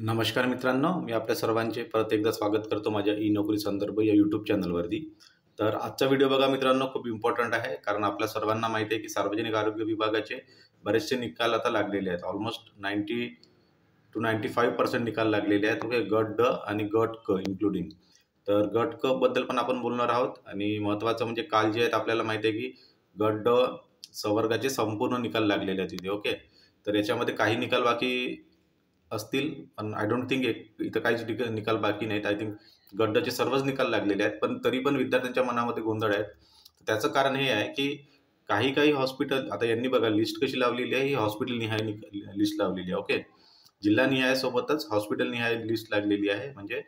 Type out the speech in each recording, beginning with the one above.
नमस्कार मित्रांनो, मी आपल्या सर्वांचे परत एकदा स्वागत करतो माझ्या ई नोकरी संदर्भ या यूट्यूब चॅनलवरती. तर आजचा व्हिडिओ बघा मित्रांनो, खूप इम्पॉर्टंट आहे. कारण आपल्या सर्वांना माहिती आहे की सार्वजनिक आरोग्य विभागाचे बरेचसे निकाल आता लागलेले आहेत. ऑलमोस्ट 90 to 95% निकाल लागलेले आहेत. ओके, गट ड आणि गट क इन्क्लुडिंग. तर गट क बद्दल पण आपण बोलणार आहोत आणि महत्त्वाचं म्हणजे काल जे आहेत आपल्याला माहिती आहे की गट ड संवर्गाचे संपूर्ण निकाल लागलेले आहेत इथे. ओके, तर याच्यामध्ये काही निकाल बाकी असतील, पण आय डोंट थिंक इथं काहीच निकाल बाकी नाहीत. आय थिंक गड्डचे सर्वच निकाल लागलेले आहेत, पण तरी पण विद्यार्थ्यांच्या मनामध्ये गोंधळ आहेत. त्याचं कारण हे आहे की काही काही हॉस्पिटल, आता यांनी बघा लिस्ट कशी लावलेली आहे, ही हॉस्पिटल निहाय लिस्ट लावलेली आहे. ओके, जिल्हानिहाय सोबतच हॉस्पिटल निहाय लिस्ट लागलेली आहे. म्हणजे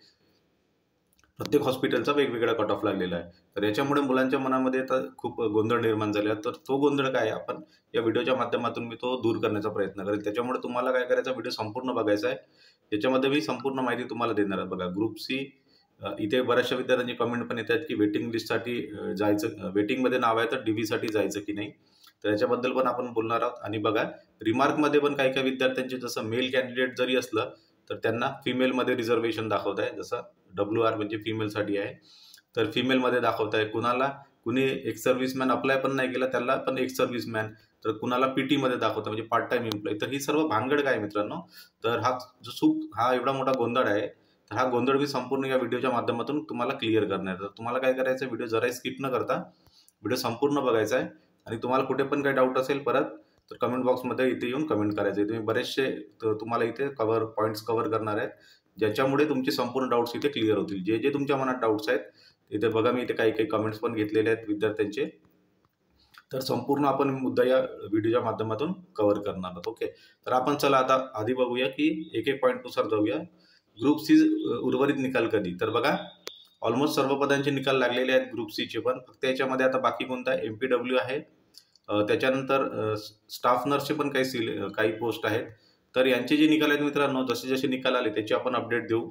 प्रत्येक हॉस्पिटलचा वेगवेगळा कट ऑफ लागलेला आहे. तर याच्यामुळे मुलांच्या मनामध्ये आता खूप गोंधळ निर्माण झाला. तर तो गोंधळ काय आहे, आपण या व्हिडिओच्या माध्यमातून मी तो दूर करण्याचा प्रयत्न करेल. त्याच्यामुळे तुम्हाला काय करायचा, व्हिडिओ संपूर्ण बघायचा आहे. याच्यामध्ये मी संपूर्ण माहिती तुम्हाला देणार आहे. बघा, ग्रुप सी इथे बऱ्याचशा विद्यार्थ्यांची कमेंट पण येतात की वेटिंग लिस्टसाठी जायचं, वेटिंगमध्ये नाव आहे तर DB जायचं की नाही. तर याच्याबद्दल पण आपण बोलणार आहोत. आणि बघा, रिमार्कमध्ये पण काही काही विद्यार्थ्यांचे, जसं मेल कॅन्डिडेट जरी असलं तर त्यांना फिमेलमध्ये रिझर्वेशन दाखवत आहे. जसं WR म्हणजे फिमेलसाठी आहे, तर फिमेलमध्ये दाखवत आहे. कुणी एक्स सर्व्हिसमॅन अप्लाय पण नाही केला, त्याला पण एक्स सर्व्हिसमॅन. तर कुणाला PT मध्ये दाखवतं, म्हणजे पार्ट टाइम एम्प्लॉई. तर ही सर्व भानगड काय मित्रांनो, तर हा एवढा मोठा गोंधळ आहे. तर हा गोंधळ मी संपूर्ण या व्हिडिओच्या माध्यमातून तुम्हाला क्लिअर करणार. तर तुम्हाला काय करायचं, व्हिडिओ जराही स्किप न करता व्हिडिओ संपूर्ण बघायचा आहे. आणि तुम्हाला कुठे पण काही डाऊट असेल परत, तर कमेंट बॉक्समध्ये इथे येऊन कमेंट करायचे. तुम्ही बरेचसे तुम्हाला इथे पॉईंट्स कव्हर करणार आहेत, ज्याच्यामुळे तुमचे संपूर्ण डाऊट्स इथे क्लिअर होतील. जे जे तुमच्या मनात डाऊट्स आहेत इथे बघा, मी इथे काही काही कमेंट्स पण घेतलेले आहेत विद्यार्थ्यांचे. तर संपूर्ण आपण मुद्दा या व्हिडिओच्या माध्यमातून कव्हर करणार आहोत. ओके, तर आपण चला आता आधी बघूया की एक एक पॉईंटनुसार जाऊया. ग्रुप सी उर्वरित निकाल कधी. तर बघा, ऑलमोस्ट सर्व पदांचे निकाल लागलेले आहेत ग्रुप सीचे पण. फक्त याच्यामध्ये आता बाकी कोणता आहे, MPW आहे. त्याच्यानंतर स्टाफ नर्सचे पण काही पोस्ट आहेत. तर यांचे जे निकाल आहेत मित्रांनो, जसे जसे निकाल आले त्याची आपण अपडेट देऊ.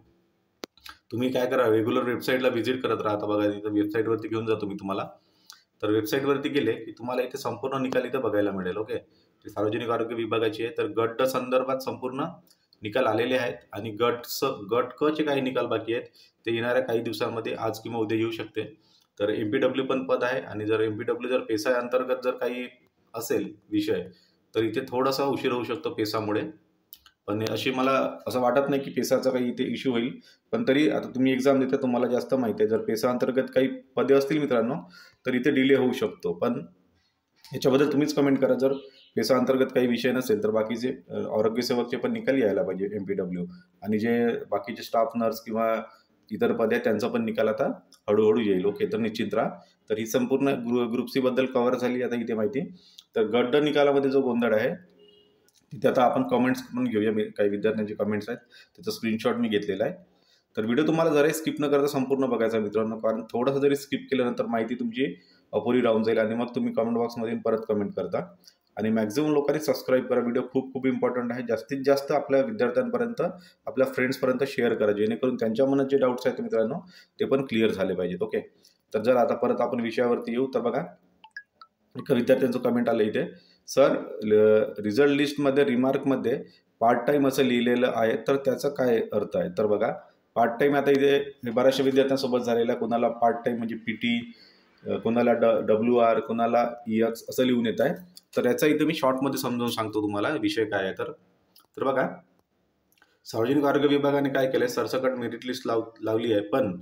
तुम्ही काय करा, रेग्युलर वेबसाईटला व्हिजिट करत राहा. आता बघा, इथं वेबसाईटवरती घेऊन जातो मी तुम्हाला. तर वेबसाईटवरती गेले की तुम्हाला इथे संपूर्ण निकाल इथं बघायला मिळेल. ओके, ते सार्वजनिक आरोग्य विभागाची आहे. तर गट संदर्भात संपूर्ण निकाल आलेले आहेत आणि गट क चे काही निकाल बाकी आहेत. ते येणाऱ्या काही दिवसांमध्ये आज किंवा उद्या येऊ शकते. तर MPW पण पद आहे, आणि जर MPW जर पेसा अंतर्गत जर काही असेल विषय, तर इथे थोडासा उशीर होऊ शकतो पेसामुळे. पण अशी मला असं वाटत नाही की पेसाचा काही इथे इश्यू होईल. पण तरी आता तुम्ही एक्झाम देता, तुम्हाला जास्त माहिती आहे. जर पेसा अंतर्गत काही पदे असतील मित्रांनो, तर इथे डिले होऊ शकतो. पण याच्याबद्दल तुम्हीच कमेंट करा. जर पेसा अंतर्गत काही विषय नसेल तर बाकीचे आरोग्य सेवकचे पण निकाल यायला पाहिजे MPW. आणि जे बाकीचे स्टाफ नर्स किंवा इतर पदे आहेत त्यांचा पण निकाल आता हळूहळू येईल. ओके, तर निश्चित राहा. तर ही संपूर्ण ग्रुप सी बद्दल कव्हर झाली आता इथे माहिती. तर गट ड निकालामध्ये जो गोंधळ आहे तिथे आता आपण कमेंट्स पण घेऊया. काही विद्यार्थ्यांचे कमेंट्स आहेत, त्याचा स्क्रीनशॉट मी घेतलेला आहे. तर व्हिडिओ तुम्हाला जराही स्किप न करता संपूर्ण बघायचा मित्रांनो, कारण थोडंसं जरी स्किप केल्यानंतर माहिती तुमची अपुरी राहून जाईल आणि मग तुम्ही कमेंट बॉक्समध्ये परत कमेंट करता. आणि मॅक्झिमम लोकांनी सबस्क्राईब करा. व्हिडिओ खूप खूप इम्पॉर्टंट आहे. जास्तीत जास्त आपल्या विद्यार्थ्यांपर्यंत, आपल्या फ्रेंड्सपर्यंत शेअर करा, जेणेकरून त्यांच्या मनात जे डाऊट्स आहेत मित्रांनो ते पण क्लिअर झाले पाहिजेत. ओके, तर जर आता परत आपण विषयावरती येऊ, तर बघा, एका विद्यार्थ्यांचं कमेंट आलं इथे, सर रिझल्ट लिस्टमध्ये रिमार्कमध्ये पार्ट टाईम असं लिहिलेलं आहे, तर त्याचा काय अर्थ आहे. तर बघा, पार्ट टाईम आता इथे बऱ्याचशा विद्यार्थ्यांसोबत झालेला, कोणाला पार्ट टाईम म्हणजे PT, कोणाला WR, कोणाला EX असं लिहून येत आहे. तर याचा इथे मी शॉर्टमध्ये समजावून सांगतो तुम्हाला विषय काय आहे. तर बघा, सार्वजनिक आरोग्य विभागाने काय केलंय, सरसकट मेरिट लिस्ट लावली आहे. पण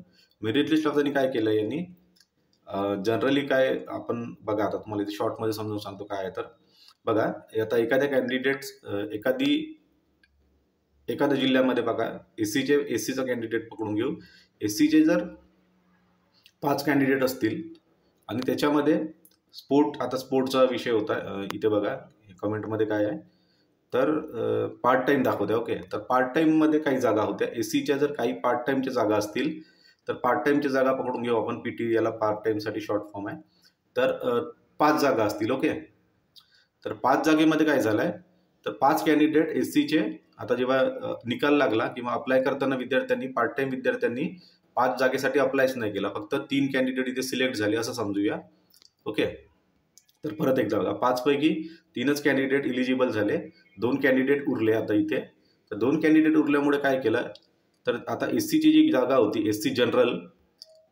मेरिट लिस्ट लावताना काय केलं यांनी, जनरली काय आपण बघा, आता तुम्हाला इथे शॉर्टमध्ये समजावून सांगतो काय आहे. तर बघा, आता एखाद्या कॅन्डिडेट्स एखाद्या जिल्ह्यामध्ये बघा, एससीचा कॅन्डिडेट पकडून घेऊ. एससीचे जर 5 कॅन्डिडेट असतील आणि त्याच्यामध्ये स्पोर्टचा विषय होता. इथे बघा कमेंटमध्ये काय आहे, तर पार्ट टाईम दाखवते. ओके, तर पार्ट टाईममध्ये काही जागा होत्या. एससीच्या जर काही पार्ट टाईमच्या जागा असतील, तर पार्ट टाईमच्या जागा पकडून घेऊ आपण. PT याला पार्ट टाईमसाठी शॉर्ट फॉर्म आहे. तर 5 जागा असतील. ओके, तर 5 जागेमध्ये काय झालंय, तर 5 कॅन्डिडेट एससीचे, आता जेव्हा निकाल लागला किंवा अप्लाय करताना पार्ट टाइम विद्यार्थ्यांनी 5 जागेसाठी अप्लायच नाही केला, फक्त 3 कॅन्डिडेट इथे सिलेक्ट झाले असं समजूया. ओके, तर परत एकदा बघा, 5 पैकी 3च कॅन्डिडेट इलिजिबल झाले, 2 कॅन्डिडेट उरले आता इथे. तर 2 कॅन्डिडेट उरल्यामुळे काय केलं, तर आता SCची जी जागा होती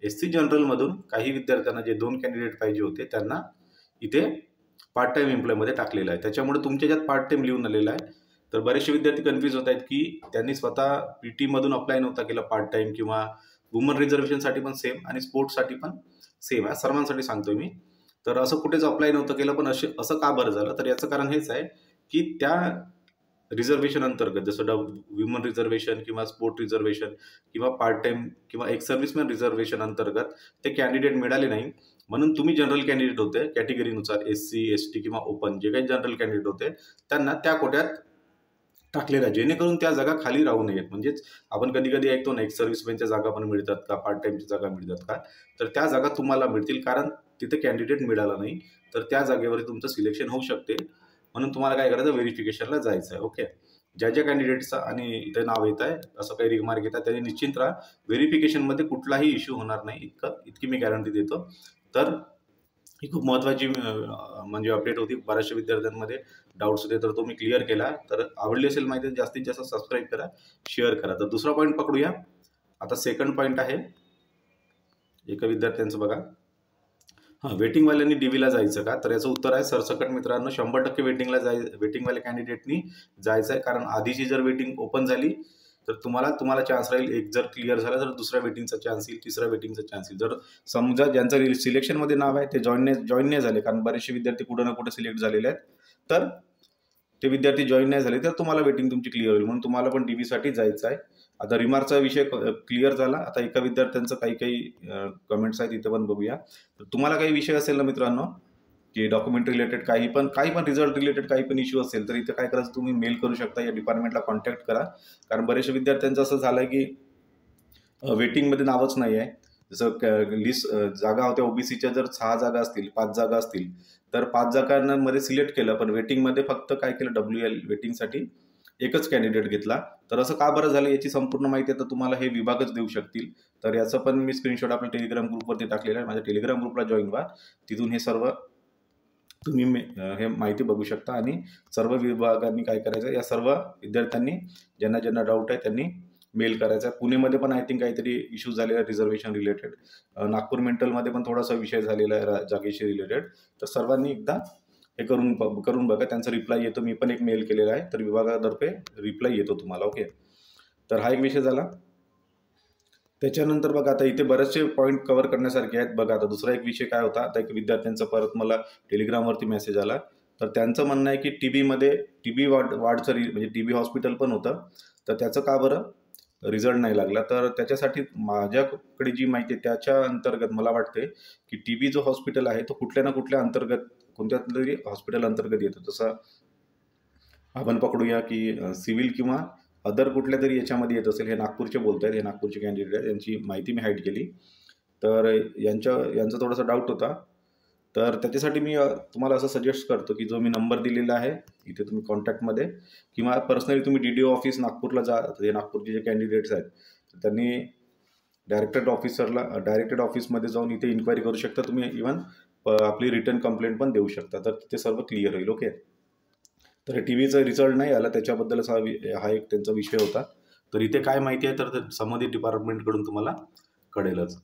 SC जनरलमधून काही विद्यार्थ्यांना जे 2 कॅन्डिडेट पाहिजे होते त्यांना इथे पार्ट टाइम एम्प्लॉयमध्ये टाकलेलं आहे. त्याच्यामुळे तुमच्या ज्यात पार्ट टाइम लिहून आलेलं आहे. तर बरेचसे विद्यार्थी कन्फ्यूज होत आहेत की त्यांनी स्वतः PT मधून अप्लाय नव्हता केला पार्ट टाइम, किंवा वुमन रिझर्वेशनसाठी पण सेम आणि स्पोर्ट्ससाठी पण सेम आहे, सर्वांसाठी सांगतोय मी. तर असं कुठेच अप्लाय नव्हतं केलं, पण असं का बरं झालं, तर याचं कारण हेच आहे की त्या रिझर्वेशन अंतर्गत जसं वुमन रिझर्वेशन किंवा स्पोर्ट रिझर्वेशन किंवा पार्ट टाइम किंवा एक सर्व्हिसमॅन रिझर्वेशन अंतर्गत ते कॅन्डिडेट मिळाले नाही. म्हणून तुम्ही जनरल कॅन्डिडेट होते कॅटेगरीनुसार SC ST किंवा ओपन जे काही जनरल कॅन्डिडेट होते त्यांना त्या कोट्यात टाकलेला आहे, जेणेकरून त्या जागा खाली राहू नयेत. म्हणजेच आपण कधी कधी ऐकतो ना, एक सर्व्हिसमॅनच्या जागा पण मिळतात का, पार्ट टाइमच्या जागा मिळतात का, तर त्या जागा तुम्हाला मिळतील, कारण तिथे कॅन्डिडेट मिळाला नाही तर त्या जागेवर तुमचं सिलेक्शन होऊ शकते. म्हणून तुम्हाला काय करायचं, व्हेरिफिकेशनला जायचं आहे. ओके, ज्या कॅन्डिडेटचं आणि इथे नाव येत आहे असं काही रिमार्क येतात त्यांनी निश्चित राहा, व्हेरिफिकेशनमध्ये कुठलाही इश्यू होणार नाही, इतकी मी गॅरंटी देतो. तर ही खूप महत्त्वाची म्हणजे अपडेट होती. बऱ्याचशा विद्यार्थ्यांमध्ये डाऊट्स होते, तर तो मी क्लिअर केला. तर आवडली असेल माहिती जास्तीत जास्त सबस्क्राईब करा, शेअर करा. तर दुसरा पॉईंट पकडूया. आता सेकंड पॉईंट आहे एका विद्यार्थ्यांचं बघा, वेटिंगवाल्यांनी DVला जायचं का, तर याचं उत्तर आहे सरसकट मित्रांनो, 100% वेटिंगवाल्या कॅन्डिडेटनी जायचं आहे. कारण आधीची जर वेटिंग ओपन झाली तर तुम्हाला चान्स राहील, एक जर क्लिअर झाला तर दुसऱ्या वेटिंगचा चान्स येईल, तिसऱ्या वेटिंगचा चान्स येईल. जर समजा ज्यांचं सिलेक्शनमध्ये नाव आहे ते जॉईन नाही झाले, कारण बरेचसे विद्यार्थी कुठं ना कुठे सिलेक्ट झालेले आहेत, तर ते विद्यार्थी जॉईन नाही झाले तर तुम्हाला वेटिंग तुमची क्लिअर होईल. म्हणून तुम्हाला पण DVसाठी जायचं आहे. आता रिमार्कचा विषय क्लिअर झाला. आता एका विद्यार्थ्यांचं काही कमेंट्स आहेत, इथं पण बघूया. तर तुम्हाला काही विषय असेल ना मित्रांनो, की डॉक्युमेंट रिलेटेड काही पण रिझल्ट रिलेटेड काही पण इश्यू असेल, तर इथे काय करायचं, तुम्ही मेल करू शकता, या डिपार्टमेंटला कॉन्टॅक्ट करा. कारण बरेचशा विद्यार्थ्यांचं असं झालं की वेटिंगमध्ये नावच नाही आहे. जसं लिस्ट जागा होत्या OBCच्या जर 6 जागा असतील, 5 जागा असतील, तर 5 जागांमध्ये सिलेक्ट केलं, पण वेटिंगमध्ये फक्त काय केलं, WL वेटिंगसाठी एकच कॅन्डिडेट घेतला. तर असं का बरं झालं याची संपूर्ण माहिती आता तुम्हाला हे विभागच देऊ शकतील. तर याचं पण मी स्क्रीनशॉट आपल्या टेलिग्राम ग्रुपवरती टाकलेला आहे. माझ्या टेलिग्राम ग्रुपला जॉईन व्हा, तिथून हे सर्व तुम्ही हे माहिती बघू शकता. आणि सर्व विभागांनी काय करायचं, या सर्व विद्यार्थ्यांनी ज्यांना डाऊट आहे त्यांनी मेल करायचा. पुणेमध्ये पण आय थिंक काहीतरी इश्यू झालेला रिझर्वेशन रिलेटेड, नागपूर मेंटलमध्ये पण थोडासा विषय झालेला आहे जागेशी रिलेटेड. तर सर्वांनी एकदा हे करून बघा, त्यांचा रिप्लाय येतो. मी पण एक मेल केलेला आहे, तर विभागातर्फे रिप्लाय येतो तुम्हाला. ओके, तर हा एक विषय झाला. त्याच्यानंतर बघा, आता इथे बरेचसे पॉईंट कव्हर करण्यासारखे आहेत. बघा, आता दुसरा एक विषय काय होता, आता एक विद्यार्थ्यांचा परत मला टेलिग्रामवरती मेसेज आला. तर त्यांचं म्हणणं आहे की TB वाढचं म्हणजे TB हॉस्पिटल पण होतं, तर त्याचं का बरं रिझल्ट नाही लागला. तर त्याच्यासाठी माझ्याकडे जी माहिती आहे त्याच्या अंतर्गत मला वाटते की TB जो हॉस्पिटल आहे तो कुठल्या ना कुठल्या कोणत्या तरी हॉस्पिटल अंतर्गत येतो. जसं आपण पकडूया की सिव्हिल किंवा अदर कुठल्या तरी याच्यामध्ये येत असेल. हे नागपूरचे बोलत आहेत, हे नागपूरचे कॅन्डिडेट आहेत, यांची माहिती मी हाईड केली. तर यांचा थोडासा डाऊट होता. तर त्याच्यासाठी मी तुम्हाला असं सजेस्ट करतो की जो मी नंबर दिलेला आहे इथे, तुम्ही कॉन्टॅक्टमध्ये किंवा पर्सनली तुम्ही DDO ऑफिस नागपूरला जा. हे नागपूरचे जे कॅन्डिडेट्स आहेत त्यांनी डायरेक्टेड ऑफिसमध्ये जाऊन इथे इन्क्वायरी करू शकता. तुम्ही इव्हन आपली रिटर्न कंप्लेंट पण देऊ शकता, तर तिथे सर्व क्लिअर होईल. ओके, तर TBचा रिझल्ट नाही आला त्याच्याबद्दलच हा एक त्यांचा विषय होता. तर इथे काय माहिती आहे तर संबंधित डिपार्टमेंटकडून तुम्हाला कळेलच.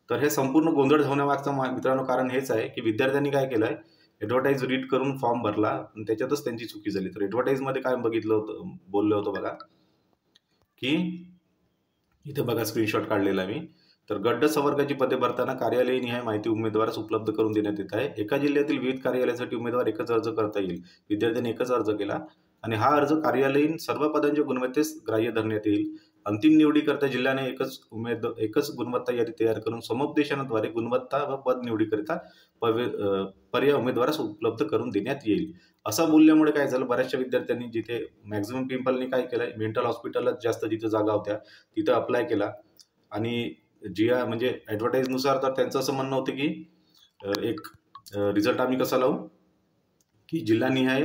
तर हे संपूर्ण गोंधळ होण्यामागचं मित्रांनो कारण हेच आहे की विद्यार्थ्यांनी काय केलं आहे, ॲडव्हर्टाईज रीड करून फॉर्म भरला आणि त्याच्यातच त्यांची चुकी झाली. तर ॲडव्हर्टाईजमध्ये काय बोललो होतो बघा, की इथे बघा स्क्रीनशॉट काढलेला मी. तर गट संवर्गाची पदे भरताना कार्यालयनिहाय माहिती उमेदवारास उपलब्ध करून देण्यात येत आहे. एका जिल्ह्यातील विविध कार्यालयासाठी उमेदवार एकच अर्ज करता येईल. विद्यार्थ्यांनी एकच अर्ज केला आणि हा अर्ज कार्यालयीन सर्व पदांच्या गुणवत्तेस ग्राह्य धरण्यात येईल. अंतिम निवडीकरता जिल्ह्याने एकच गुणवत्ता यादी तयार करून समुपदेशनाद्वारे गुणवत्ता व पद निवडीकरिता पर्याय उमेदवारास उपलब्ध करून देण्यात येईल. असं बोलल्यामुळे काय झालं, बऱ्याचशा विद्यार्थ्यांनी जिथे मॅक्झिमम पीपलनी काय केलं, मेंटल हॉस्पिटलच जास्त जिथे जागा होत्या तिथं अप्लाय केला. आणि म्हणजे ॲडव्हर्टाईजनुसार तर त्यांचं असं म्हणणं होतं की एक रिझल्ट आम्ही कसा लावू की जिल्हानिहाय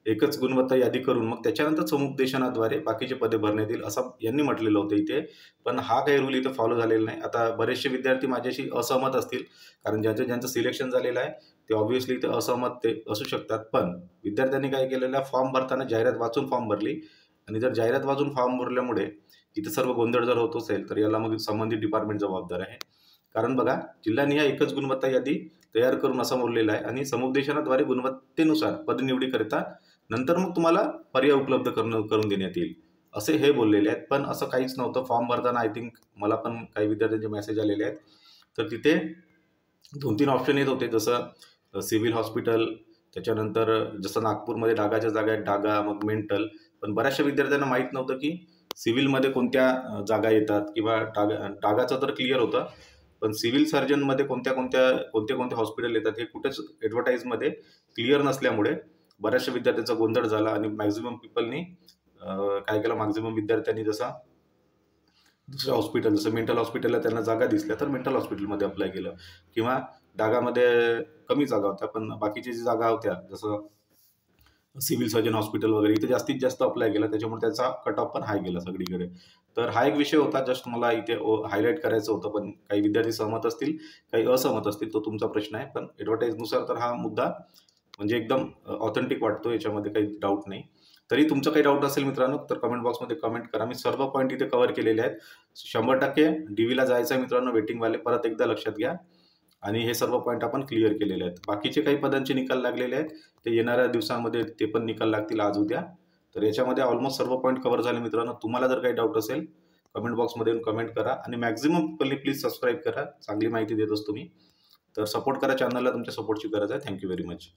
एकच गुणवत्ता यादी करून मग त्याच्यानंतर समुपदेशनाद्वारे बाकीचे पदे भरण्यात येईल असं यांनी म्हटलेलं होतं इथे. पण हा काही रूल इथं फॉलो झालेला नाही. आता बरेचसे विद्यार्थी माझ्याशी असहमत असतील, कारण ज्यांचं सिलेक्शन झालेलं आहे ते ऑब्व्हियसली इथे असहमत ते असू शकतात. पण विद्यार्थ्यांनी काय केलेलं आहे, फॉर्म भरताना जाहिरात वाचून फॉर्म भरली आणि जर जाहिरात वाचून फॉर्म भरल्यामुळे इथे सर्व गोंधळ जर होत असेल तर याला मग संबंधित डिपार्टमेंट जबाबदार आहे. कारण बघा, जिल्हानिहाय एकच गुणवत्ता यादी तयार करून असं बोललेलं आहे आणि समुपदेशनाद्वारे गुणवत्तेनुसार पदनिवडीकरिता नंतर मग तुम्हाला पर्याय उपलब्ध करून देण्यात येईल, असे हे बोललेले आहेत. पण असं काहीच नव्हतं. फॉर्म भरताना आय थिंक मला पण काही विद्यार्थ्यांचे मेसेज आलेले आहेत. तर तिथे 2-3 ऑप्शन येत होते, जसं सिव्हिल हॉस्पिटल, त्याच्यानंतर जसं नागपूरमध्ये डागाच्या जागा आहेत, डागा, मग मेंटल. पण बऱ्याचशा विद्यार्थ्यांना माहीत नव्हतं की सिव्हिलमध्ये कोणत्या जागा येतात, किंवा डागाचं तर क्लिअर होतं, पण सिव्हिल सर्जनमध्ये कोणते हॉस्पिटल येतात हे कुठेच ॲडव्हर्टाईजमध्ये क्लिअर नसल्यामुळे बऱ्याचशा विद्यार्थ्यांचा गोंधळ झाला आणि मॅक्झिमम पीपलनी काय केलं, मॅक्झिमम विद्यार्थ्यांनी जसा दुसऱ्या हॉस्पिटल, जसं मेंटल हॉस्पिटलला त्यांना जागा दिसल्या तर मेंटल हॉस्पिटलमध्ये अप्लाय केलं, किंवा डागामध्ये कमी जागा होत्या पण बाकीच्या जी जागा होत्या जसं सिव्हिल सर्जन हॉस्पिटल वगैरे इथे जास्तीत जास्त अप्लाय केला, त्याच्यामुळे त्याचा कट ऑफ पण हाय गेला सगळीकडे. तर हा एक विषय होता, जस्ट मला इथे हायलाईट करायचं होतं. पण काही विद्यार्थी सहमत असतील, काही असहमत असतील, तो तुमचा प्रश्न आहे. पण ॲडव्हर्टाईजनुसार तर हा मुद्दा म्हणजे एकदम ऑथेंटिक वाटतो, याच्यामध्ये काही डाऊट नाही. तरी तुमचं काही डाऊट असेल मित्रांनो तर कमेंट बॉक्समध्ये कमेंट करा. मी सर्व पॉईंट इथे कव्हर केलेले आहेत. 100% DVला जायचं आहे मित्रांनो, वेटिंगवाले परत एकदा लक्षात घ्या. आणि हे सर्व पॉईंट आपण क्लिअर केलेले आहेत. बाकीचे काही पदांचे निकाल लागलेले आहेत, ते येणाऱ्या दिवसांमध्ये ते पण निकाल लागतील, आज उद्या. तर याच्यामध्ये ऑलमोस्ट सर्व पॉईंट कव्हर झाले मित्रांनो. तुम्हाला जर काही डाऊट असेल कमेंट बॉक्समध्ये येऊन कमेंट करा आणि मॅक्झिमम प्लीज सबस्क्राईब करा. चांगली माहिती देत असतो मी. तर सपोर्ट करा चॅनलला, तुमच्या सपोर्टची गरज आहे. Thank you very much.